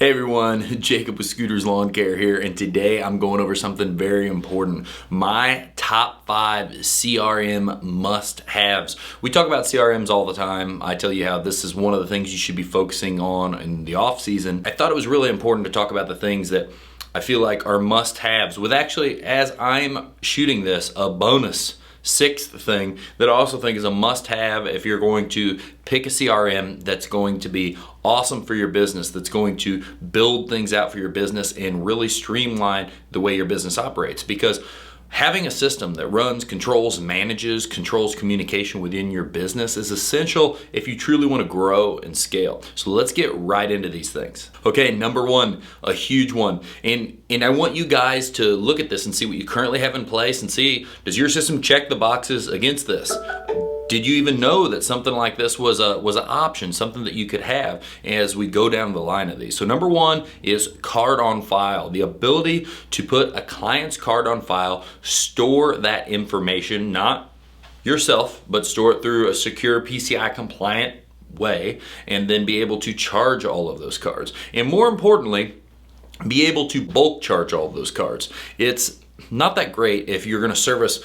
Hey everyone, Jacob with Scooter's Lawn Care here, and today I'm going over something very important. My top 5 CRM must-haves. We talk about CRMs all the time. I tell you how this is one of the things you should be focusing on in the off season. I thought it was really important to talk about the things that I feel like are must-haves, with actually, as I'm shooting this, a bonus 6th thing that I also think is a must-have if you're going to pick a CRM that's going to be awesome for your business, that's going to build things out for your business and really streamline the way your business operates. Because having a system that runs, controls, manages, controls communication within your business is essential if you truly want to grow and scale. So let's get right into these things. Okay, number 1, a huge one. And I want you guys to look at this and see what you currently have in place and see, does your system check the boxes against this? Did you even know that something like this was an option, something that you could have as we go down the line of these? So number 1 is card on file. The ability to put a client's card on file, store that information, not yourself, but store it through a secure PCI compliant way, and then be able to charge all of those cards. And more importantly, be able to bulk charge all of those cards. It's not that great if you're gonna service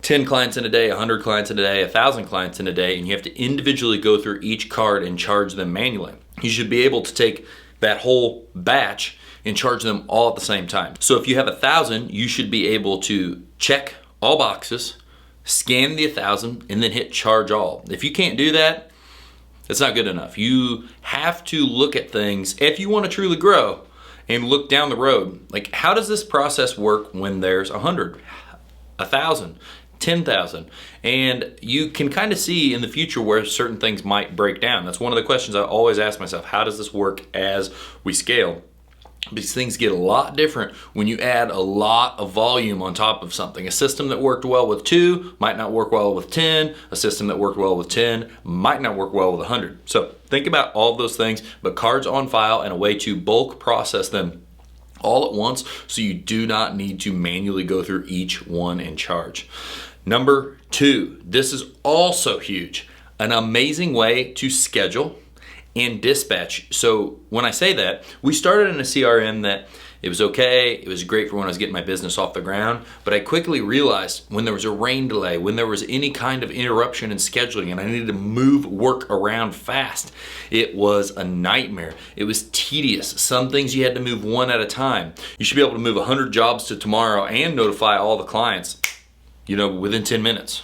10 clients in a day, 100 clients in a day, 1,000 clients in a day, and you have to individually go through each card and charge them manually. You should be able to take that whole batch and charge them all at the same time. So if you have 1,000, you should be able to check all boxes, scan the 1,000, and then hit charge all. If you can't do that, it's not good enough. You have to look at things if you want to truly grow and look down the road. Like, how does this process work when there's 100, 1,000, 10,000, and you can kind of see in the future where certain things might break down. That's one of the questions I always ask myself. How does this work as we scale? Because things get a lot different when you add a lot of volume on top of something. A system that worked well with 2 might not work well with 10. A system that worked well with 10 might not work well with 100. So think about all of those things, but cards on file and a way to bulk process them all at once so you do not need to manually go through each one and charge. Number 2, this is also huge, an amazing way to schedule and dispatch. So when I say that, we started in a CRM that it was okay, it was great for when I was getting my business off the ground, but I quickly realized when there was a rain delay, when there was any kind of interruption in scheduling and I needed to move work around fast, it was a nightmare. It was tedious. Some things you had to move one at a time. You should be able to move 100 jobs to tomorrow and notify all the clients, within 10 minutes.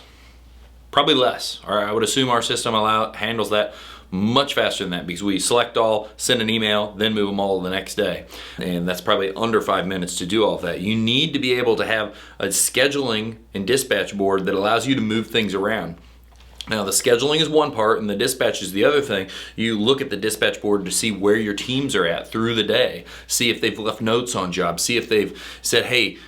Probably less. Or I would assume our system handles that much faster than that, because we select all, send an email, then move them all the next day. And that's probably under 5 minutes to do all of that. You need to be able to have a scheduling and dispatch board that allows you to move things around. Now, the scheduling is one part and the dispatch is the other thing. You look at the dispatch board to see where your teams are at through the day. See if they've left notes on jobs. See if they've said, hey,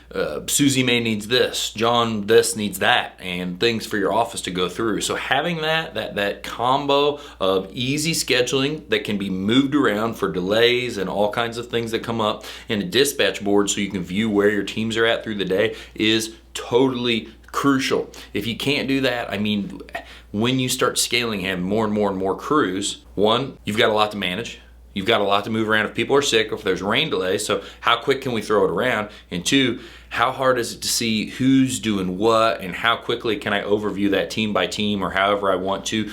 Susie May needs this, John this needs that, and things for your office to go through. So having that combo of easy scheduling that can be moved around for delays and all kinds of things that come up, and a dispatch board so you can view where your teams are at through the day is totally crucial. If you can't do that, when you start scaling and have more and more and more crews, 1, you've got a lot to manage. You've got a lot to move around if people are sick or if there's rain delays. So how quick can we throw it around? And 2, how hard is it to see who's doing what and how quickly can I overview that team by team or however I want to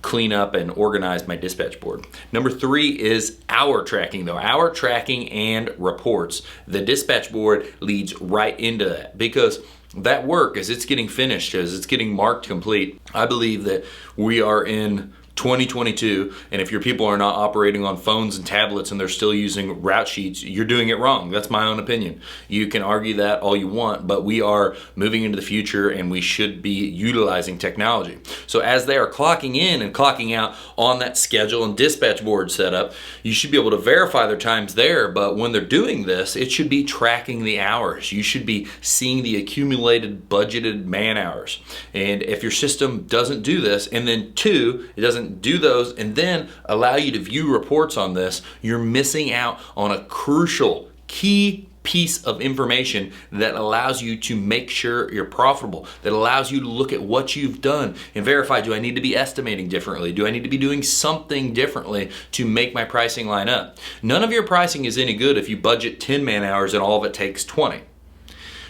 clean up and organize my dispatch board. Number 3 is hour tracking though. Hour tracking and reports. The dispatch board leads right into that, because that work, as it's getting finished, as it's getting marked complete, I believe that we are in 2022, and if your people are not operating on phones and tablets and they're still using route sheets, you're doing it wrong. That's my own opinion. You can argue that all you want, but we are moving into the future and we should be utilizing technology. So as they are clocking in and clocking out on that schedule and dispatch board setup, you should be able to verify their times there, but when they're doing this, it should be tracking the hours. You should be seeing the accumulated budgeted man hours. And if your system doesn't do this, and then 2, it doesn't do those and then allow you to view reports on this, you're missing out on a crucial key piece of information that allows you to make sure you're profitable, that allows you to look at what you've done and verify, do I need to be estimating differently? Do I need to be doing something differently to make my pricing line up? None of your pricing is any good if you budget 10 man hours and all of it takes 20.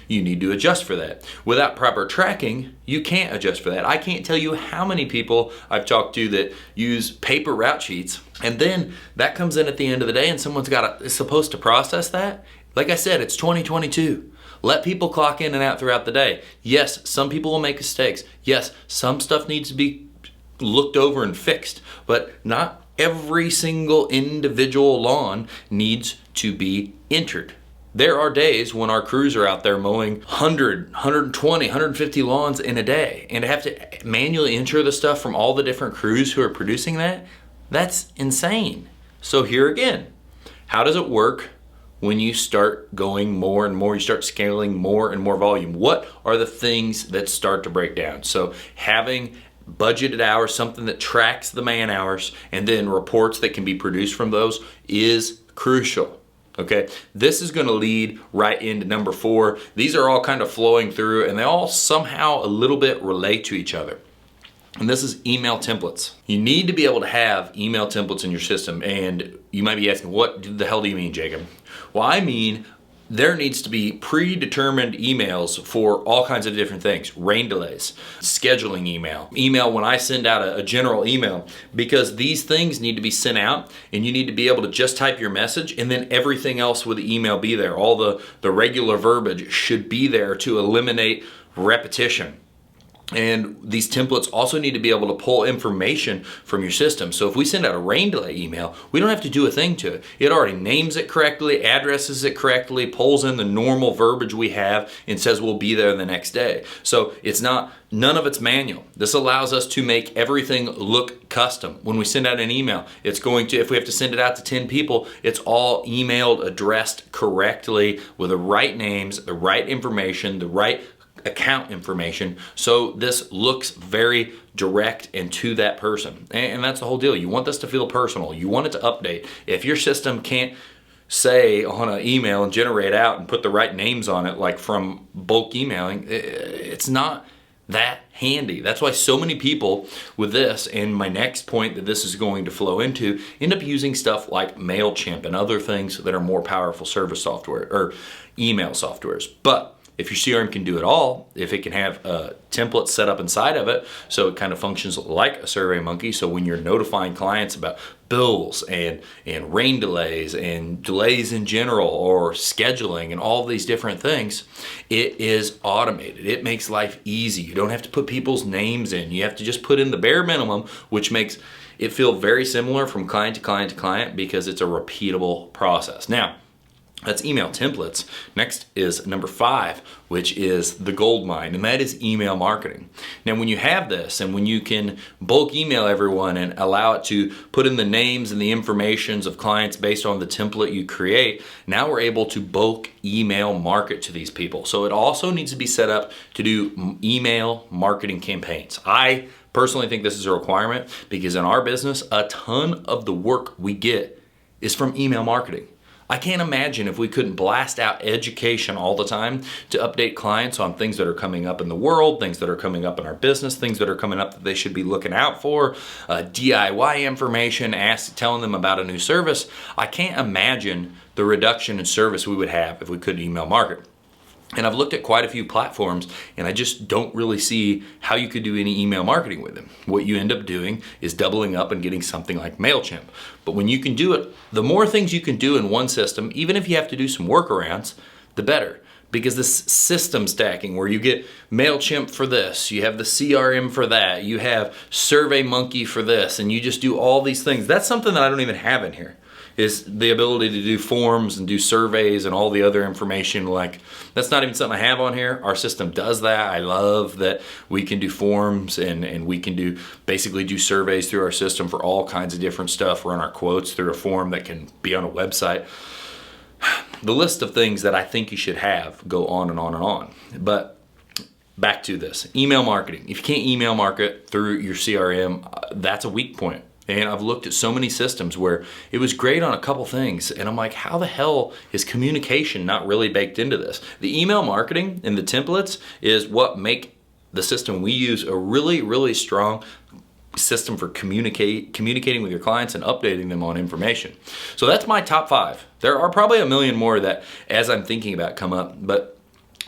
You need to adjust for that. Without proper tracking, you can't adjust for that. I can't tell you how many people I've talked to that use paper route sheets, and then that comes in at the end of the day and someone's is supposed to process that. Like I said, it's 2022. Let people clock in and out throughout the day. Yes, some people will make mistakes. Yes, some stuff needs to be looked over and fixed, but not every single individual lawn needs to be entered. There are days when our crews are out there mowing 100, 120, 150 lawns in a day, and to have to manually enter the stuff from all the different crews who are producing that's insane. So here again, how does it work when you start going more and more, you start scaling more and more volume? What are the things that start to break down? So having budgeted hours, something that tracks the man hours, and then reports that can be produced from those is crucial. Okay, this is going to lead right into number 4. These are all kind of flowing through, and they all somehow a little bit relate to each other. And this is email templates. You need to be able to have email templates in your system. And you might be asking, what the hell do you mean, Jacob? Well, I mean, there needs to be predetermined emails for all kinds of different things. Rain delays, scheduling email when I send out a general email, because these things need to be sent out and you need to be able to just type your message and then everything else with the email be there. All the regular verbiage should be there to eliminate repetition. And these templates also need to be able to pull information from your system. So if we send out a rain delay email, we don't have to do a thing to it. It already names it correctly, addresses it correctly, pulls in the normal verbiage we have, and says we'll be there the next day. So none of it's manual. This allows us to make everything look custom. When we send out an email, if we have to send it out to 10 people, it's all emailed, addressed correctly with the right names, the right information, the right account information, so this looks very direct and to that person. And that's the whole deal. You want this to feel personal. You want it to update. If your system can't say on an email and generate out and put the right names on it, like from bulk emailing, it's not that handy. That's why so many people with this, and my next point that this is going to flow into, end up using stuff like MailChimp and other things that are more powerful service software or email softwares. But if your CRM can do it all, if it can have a template set up inside of it, so it kind of functions like a SurveyMonkey, so when you're notifying clients about bills and rain delays and delays in general or scheduling and all these different things, it is automated. It makes life easy. You don't have to put people's names in. You have to just put in the bare minimum, which makes it feel very similar from client to client to client because it's a repeatable process. Now, that's email templates. Next is number 5, which is the gold mine, and that is email marketing. Now, when you have this and when you can bulk email everyone and allow it to put in the names and the informations of clients based on the template you create, now we're able to bulk email market to these people. So it also needs to be set up to do email marketing campaigns. I personally think this is a requirement because in our business, a ton of the work we get is from email marketing. I can't imagine if we couldn't blast out education all the time to update clients on things that are coming up in the world, things that are coming up in our business, things that are coming up that they should be looking out for, DIY information, telling them about a new service. I can't imagine the reduction in service we would have if we could email market. And I've looked at quite a few platforms and I just don't really see how you could do any email marketing with them. What you end up doing is doubling up and getting something like MailChimp. But when you can do it, the more things you can do in one system, even if you have to do some workarounds, the better. Because this system stacking where you get MailChimp for this, you have the CRM for that, you have SurveyMonkey for this, and you just do all these things. That's something that I don't even have in here. Is the ability to do forms and do surveys and all the other information. Like, that's not even something I have on here. Our system does that. I love that we can do forms and we can basically do surveys through our system for all kinds of different stuff, run our quotes through a form that can be on a website. The list of things that I think you should have go on and on and on. But back to this, email marketing. If you can't email market through your CRM, that's a weak point. And I've looked at so many systems where it was great on a couple things, and I'm like, how the hell is communication not really baked into this? The email marketing and the templates is what make the system we use a really, really strong system for communicating with your clients and updating them on information. So that's my top 5. There are probably a million more that, as I'm thinking about, come up, but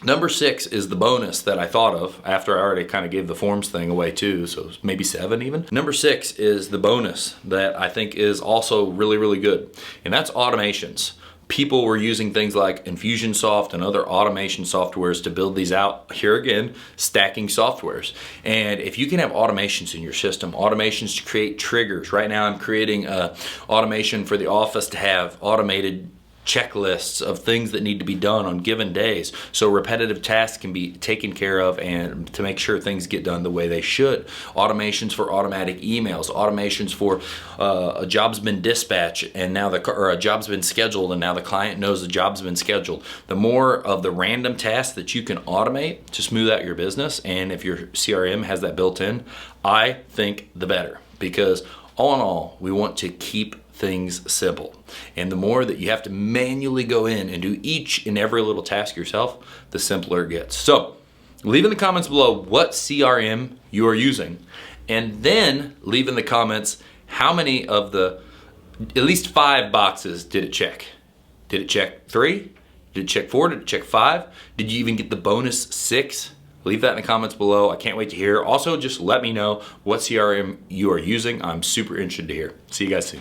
number 6 is the bonus that I thought of after I already kind of gave the forms thing away too, so maybe 7 even. Number 6 is the bonus that I think is also really, really good, and that's automations. People were using things like Infusionsoft and other automation softwares to build these out. Here again, stacking softwares. And if you can have automations in your system, automations to create triggers. Right now I'm creating a automation for the office to have automated checklists of things that need to be done on given days, so repetitive tasks can be taken care of and to make sure things get done the way they should. Automations for automatic emails, automations for a job's been dispatched and now a job's been scheduled and now the client knows the job's been scheduled. The more of the random tasks that you can automate to smooth out your business, and if your CRM has that built in, I think the better, because all in all, we want to keep things simple. And the more that you have to manually go in and do each and every little task yourself, the simpler it gets. So leave in the comments below what CRM you are using, and then leave in the comments how many of the at least 5 boxes did it check. Did it check 3? Did it check 4? Did it check 5? Did you even get the bonus 6? Leave that in the comments below. I can't wait to hear. Also, just let me know what CRM you are using. I'm super interested to hear. See you guys soon.